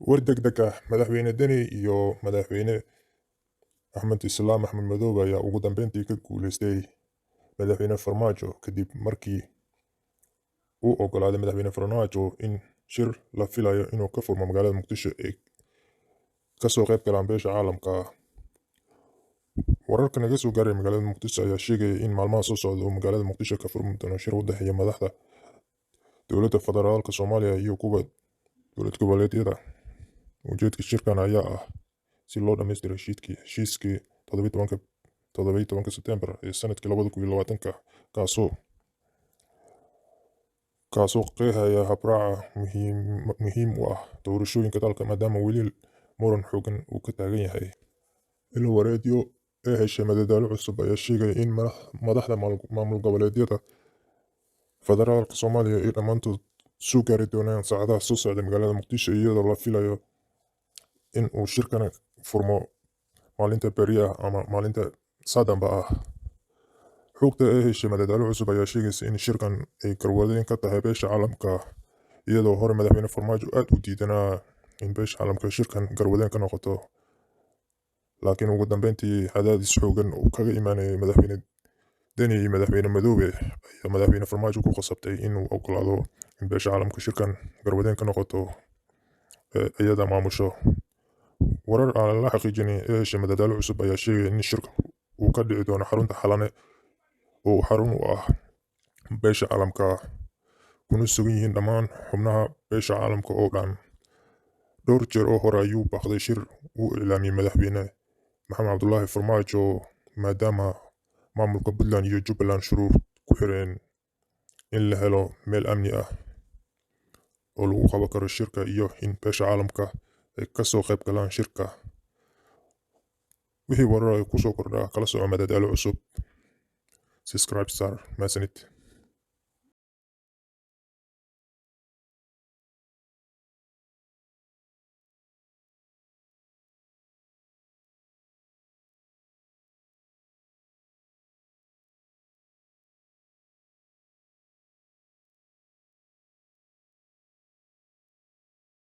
war degdeg ah madaxweyne Deni iyo madaxweyne Axmed Islaam Axmed Madoobe ayaa ugu dambeyntii ka guuleystay madaxweyne Farmaajo kadib markii uu ogolaaday madaxweyne Farmaajo in shir la filayo inuu ka furmo magaalada Muqdisho ay kasoo qayb galaan beesha caalamka. Wararka naga soo gaaray magaalada Muqdisho ayaa sheegaya in maalmaha soo socda uu magaalada Muqdisho ka furmi doono shir u dhexeeya madaxda dowladda federaalka Soomaaliya iyo kuwa dowlad goboleedyada. Ujeedka shirkan ayaa ah si loo dhammaystiro heshiiskii 17 Sebtembar ee sanadkii 2020 kaasoo qeexaya habraaca muhiim u ah doorashooyinka dalka maadaama weli muran xooggan uu ka taagan yahay. Ilo wareedyo ee heshay madadaalo cusub ayaa sheegaya in madaxda maamul goboleedyada federaalka Soomaaliya ay dhammaantood soo gaari doonaan saacadaha soo socda magaalada Muqdisho iyadoo la filayo in uu shirkan furmo maalinta beri ah ama maalinta saadamba ah. Xogta ee heshay madadaalo cusub ayaa sheegaysa in shirkan ay garwadeen ka tahay beesha caalamka iyadoo hore madaxweyne Farmaajo aad u diidanaa in beesha caalamka shirkan garwadeen ka noqoto, laakiin ugu dambeyntii cadaadis xooggan oo kaga imaanayay madaxweyne Deni iyo madaxweyne Madoobe ayaa madaxweyne Farmaajo ku qasabtay inuu ogolaado in beesha caalamka shirkan garwadeen ka noqoto iyada maamusho. Warar aan la xaqiijin ee heshay madadaalo cusub ayaa sheegaya in shirka uu ka dhici doono xarunta Xalane oo xarun u ah beesha caalamka kuna sugan yihiin dhammaan xubnaha beesha caalamka oo dhan. Dhowr jeer oo hore ayuu baaqday shir uu iclaamiyay madaxweyne Maxamed Cabdullaahi Farmaajo maadaama maamulka Puntland iyo Jubbaland shuruud ku xireen in la helo meel amni ah oo lagu qaban karo shirka iyo in beesha caalamka ay kasoo qayb galaan shirka. Wixii warar ay kusoo kordhaa kala soco madadaalo cusub. Subscribe star. Masanid.